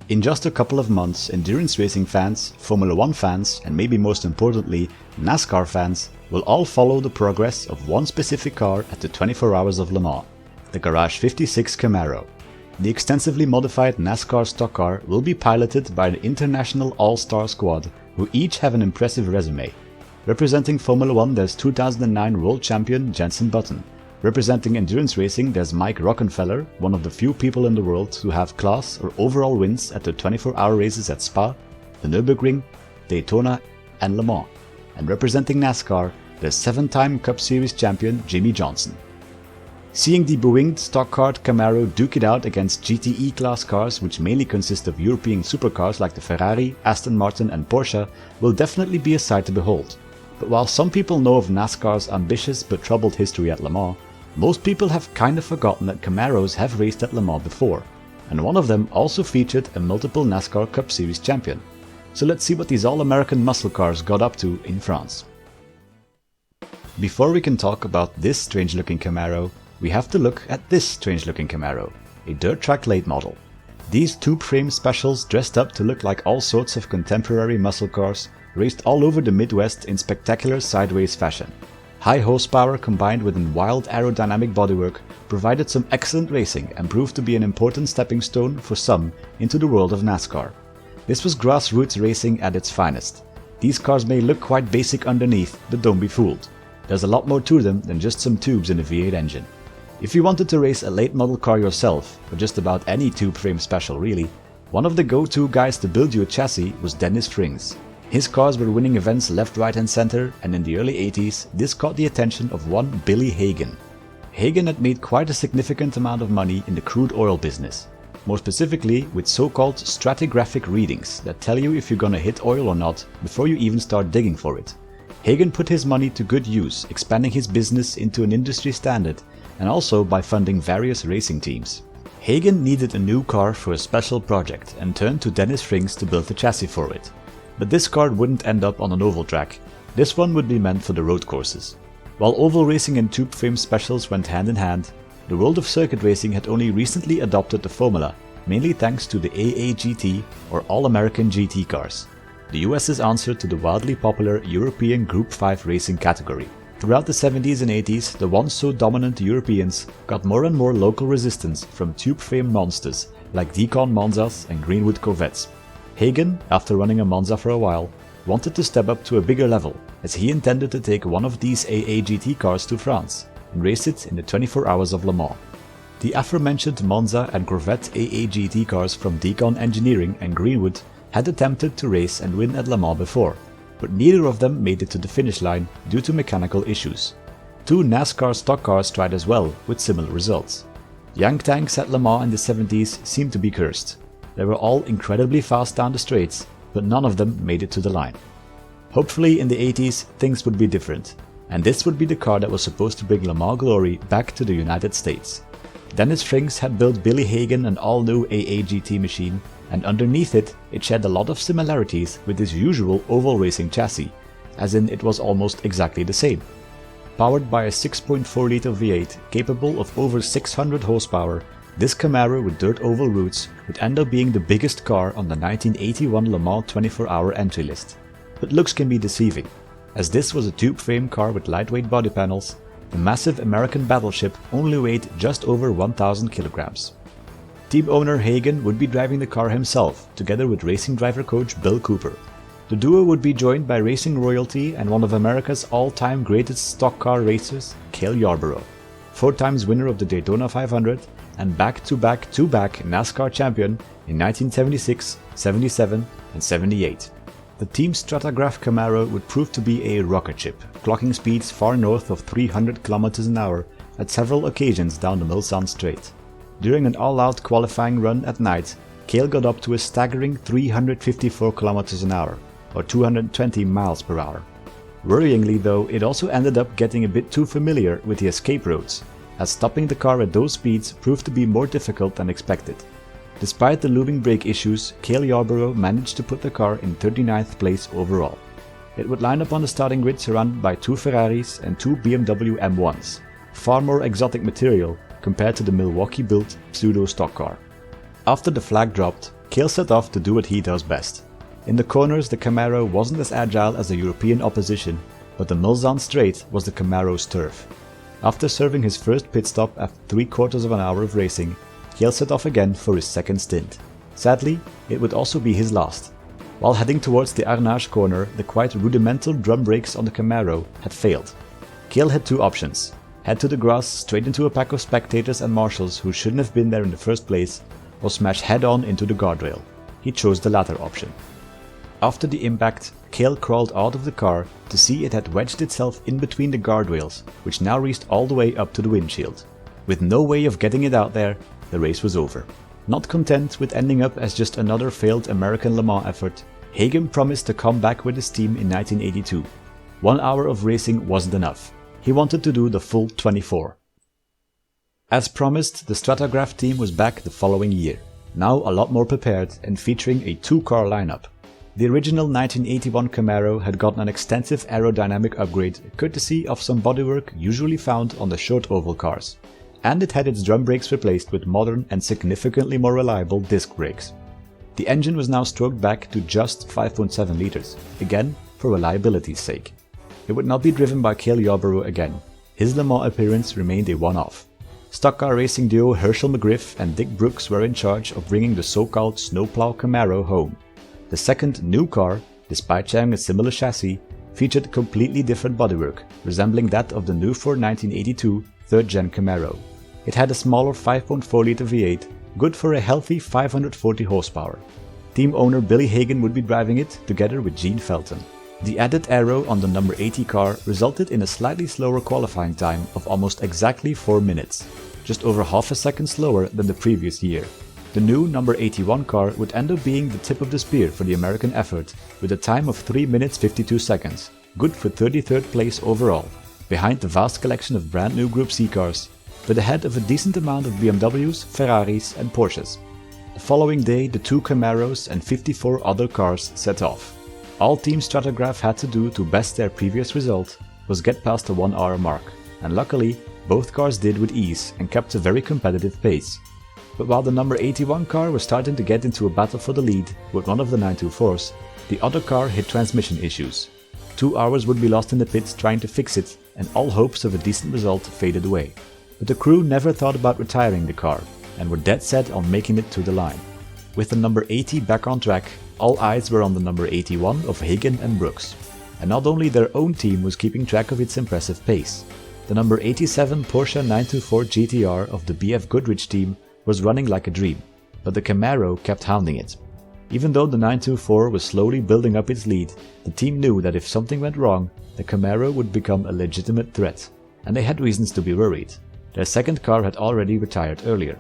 In just a couple of months, endurance racing fans, Formula 1 fans, and maybe most importantly, Nascar fans, will all follow the progress of one specific car at the 24 Hours of Le Mans, the Garage 56 Camaro. The extensively modified NASCAR stock car will be piloted by the international all-star squad, who each have an impressive resume. Representing Formula 1 there's 2009 world champion Jenson Button. Representing endurance racing there's Mike Rockenfeller, one of the few people in the world who have class or overall wins at the 24-hour races at Spa, the Nürburgring, Daytona and Le Mans. And representing NASCAR there's 7-time Cup Series champion Jimmie Johnson. Seeing the bewinged stock car Camaro duke it out against GTE class cars, which mainly consist of European supercars like the Ferrari, Aston Martin and Porsche, will definitely be a sight to behold. But while some people know of NASCAR's ambitious but troubled history at Le Mans, most people have kind of forgotten that Camaros have raced at Le Mans before, and one of them also featured a multiple NASCAR Cup Series champion. So let's see what these all-American muscle cars got up to in France. Before we can talk about this strange-looking Camaro, we have to look at this strange-looking Camaro, a dirt track late model. These tube frame specials dressed up to look like all sorts of contemporary muscle cars raced all over the Midwest in spectacular sideways fashion. High horsepower combined with a wild aerodynamic bodywork provided some excellent racing and proved to be an important stepping stone for some into the world of NASCAR. This was grassroots racing at its finest. These cars may look quite basic underneath, but don't be fooled. There's a lot more to them than just some tubes in a V8 engine. If you wanted to race a late model car yourself, or just about any tube frame special really, one of the go-to guys to build you a chassis was Dennis Frings. His cars were winning events left, right and center, and in the early 80s this caught the attention of one Billy Hagan. Hagan had made quite a significant amount of money in the crude oil business, more specifically with so-called stratigraphic readings that tell you if you're gonna hit oil or not before you even start digging for it. Hagan put his money to good use, expanding his business into an industry standard and also by funding various racing teams. Hagan needed a new car for a special project and turned to Dennis Frings to build the chassis for it. But this car wouldn't end up on an oval track. This one would be meant for the road courses. While oval racing and tube frame specials went hand in hand, the world of circuit racing had only recently adopted the formula, mainly thanks to the AAGT or All-American GT cars, the US's answer to the wildly popular European Group 5 racing category. Throughout the 70s and 80s, the once so dominant Europeans got more and more local resistance from tube frame monsters like Decon Monzas and Greenwood Corvettes. Hagan, after running a Monza for a while, wanted to step up to a bigger level, as he intended to take one of these AAGT cars to France and race it in the 24 Hours of Le Mans. The aforementioned Monza and Corvette AAGT cars from Decon Engineering and Greenwood had attempted to race and win at Le Mans before, but neither of them made it to the finish line due to mechanical issues. 2 NASCAR stock cars tried as well, with similar results. Young tanks at Le Mans in the 70s seemed to be cursed. They were all incredibly fast down the straights, but none of them made it to the line. Hopefully in the 80s things would be different, and this would be the car that was supposed to bring Le Mans glory back to the United States. Dennis Frings had built Billy Hagan an all-new AAGT machine, and underneath it shared a lot of similarities with his usual oval racing chassis, as in it was almost exactly the same. Powered by a 6.4 liter V8 capable of over 600 horsepower, this Camaro with dirt oval roots would end up being the biggest car on the 1981 Le Mans 24-hour entry list. But looks can be deceiving, as this was a tube frame car with lightweight body panels. The massive American battleship only weighed just over 1,000 kilograms. Team owner Hagan would be driving the car himself, together with racing driver coach Bill Cooper. The duo would be joined by racing royalty and one of America's all-time greatest stock car racers, Cale Yarborough, 4 times winner of the Daytona 500 and back-to-back NASCAR champion in 1976, 77 and 78. The Team Stratagraph Camaro would prove to be a rocket ship, clocking speeds far north of 300 km an hour at several occasions down the Mulsanne Strait. During an all-out qualifying run at night, Cale got up to a staggering 354 km an hour, or 220 miles per hour. Worryingly though, it also ended up getting a bit too familiar with the escape roads, as stopping the car at those speeds proved to be more difficult than expected. Despite the looming brake issues, Cale Yarborough managed to put the car in 39th place overall. It would line up on the starting grid surrounded by 2 Ferraris and 2 BMW M1s, far more exotic material compared to the Milwaukee-built pseudo-stock car. After the flag dropped, Cale set off to do what he does best. In the corners, the Camaro wasn't as agile as the European opposition, but the Mulsanne Straight was the Camaro's turf. After serving his first pit stop after 3/4 of an hour of racing, Cale set off again for his second stint. Sadly, it would also be his last. While heading towards the Arnage corner, the quite rudimental drum brakes on the Camaro had failed. Cale had two options: head to the grass straight into a pack of spectators and marshals who shouldn't have been there in the first place, or smash head-on into the guardrail. He chose the latter option. After the impact, Cale crawled out of the car to see it had wedged itself in between the guardrails, which now reached all the way up to the windshield. With no way of getting it out there, the race was over. Not content with ending up as just another failed American Le Mans effort, Hagan promised to come back with his team in 1982. 1 hour of racing wasn't enough. He wanted to do the full 24. As promised, the Stratagraph team was back the following year, now a lot more prepared and featuring a 2-car lineup. The original 1981 Camaro had gotten an extensive aerodynamic upgrade courtesy of some bodywork usually found on the short oval cars, and it had its drum brakes replaced with modern and significantly more reliable disc brakes. The engine was now stroked back to just 5.7 liters, again for reliability's sake. It would not be driven by Cale Yarborough again. His Le Mans appearance remained a one-off. Stock car racing duo Herschel McGriff and Dick Brooks were in charge of bringing the so-called snowplow Camaro home. The second new car, despite sharing a similar chassis, featured completely different bodywork, resembling that of the new for 1982 third-gen Camaro. It had a smaller 5.4-liter V8, good for a healthy 540 horsepower. Team owner Billy Hagan would be driving it together with Gene Felton. The added aero on the number 80 car resulted in a slightly slower qualifying time of almost exactly 4 minutes, just over half a second slower than the previous year. The new number 81 car would end up being the tip of the spear for the American effort, with a time of 3 minutes 52 seconds, good for 33rd place overall, behind the vast collection of brand new Group C cars, but ahead of a decent amount of BMWs, Ferraris and Porsches. The following day, the 2 Camaros and 54 other cars set off. All Team Stratagraph had to do to best their previous result was get past the 1 hour mark, and luckily both cars did with ease and kept a very competitive pace. But while the number 81 car was starting to get into a battle for the lead with one of the 924s, the other car hit transmission issues. 2 hours would be lost in the pits trying to fix it, and all hopes of a decent result faded away. But the crew never thought about retiring the car, and were dead set on making it to the line. With the number 80 back on track, all eyes were on the number 81 of Hagan and Brooks. And not only their own team was keeping track of its impressive pace. The number 87 Porsche 924 GTR of the BF Goodrich team was running like a dream, but the Camaro kept hounding it. Even though the 924 was slowly building up its lead, the team knew that if something went wrong, the Camaro would become a legitimate threat, and they had reasons to be worried. Their second car had already retired earlier.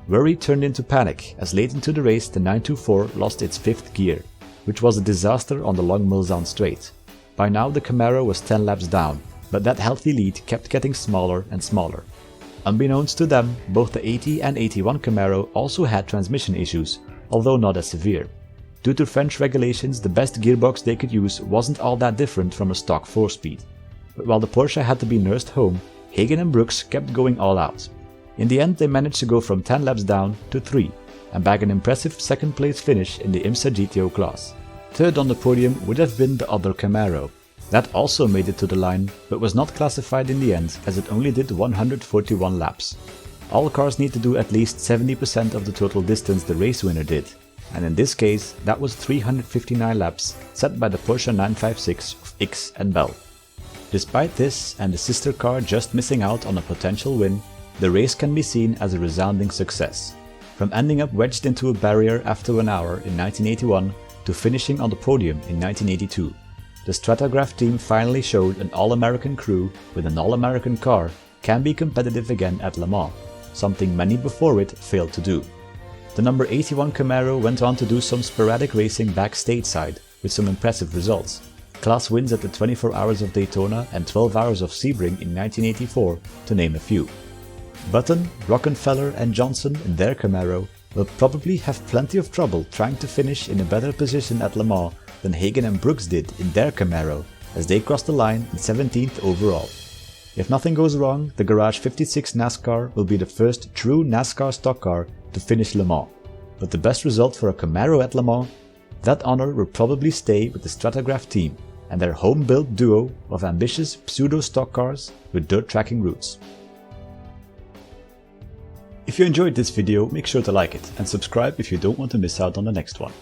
Worry turned into panic as late into the race the 924 lost its 5th gear, which was a disaster on the long Mulsanne Straight. By now the Camaro was 10 laps down, but that healthy lead kept getting smaller and smaller. Unbeknownst to them, both the 80 and 81 Camaro also had transmission issues, although not as severe. Due to French regulations, the best gearbox they could use wasn't all that different from a stock 4-speed. But while the Porsche had to be nursed home, Hagan and Brooks kept going all out. In the end, they managed to go from 10 laps down to 3, and bag an impressive second place finish in the IMSA GTO class. Third on the podium would have been the other Camaro. That also made it to the line, but was not classified in the end as it only did 141 laps. All cars need to do at least 70% of the total distance the race winner did, and in this case that was 359 laps set by the Porsche 956 of X and Bell. Despite this and the sister car just missing out on a potential win, the race can be seen as a resounding success. From ending up wedged into a barrier after 1 hour in 1981 to finishing on the podium in 1982, the Stratagraph team finally showed an all-American crew with an all-American car can be competitive again at Le Mans, something many before it failed to do. The number 81 Camaro went on to do some sporadic racing back stateside with some impressive results. Class wins at the 24 Hours of Daytona and 12 Hours of Sebring in 1984, to name a few. Button, Rockefeller and Johnson in their Camaro will probably have plenty of trouble trying to finish in a better position at Le Mans than Hagan and Brooks did in their Camaro as they crossed the line in 17th overall. If nothing goes wrong, the Garage 56 Nascar will be the first true Nascar stock car to finish Le Mans. but the best result for a Camaro at Le Mans, that honor will probably stay with the Stratagraph team and their home-built duo of ambitious pseudo-stock cars with dirt tracking roots. If you enjoyed this video, make sure to like it and subscribe if you don't want to miss out on the next one.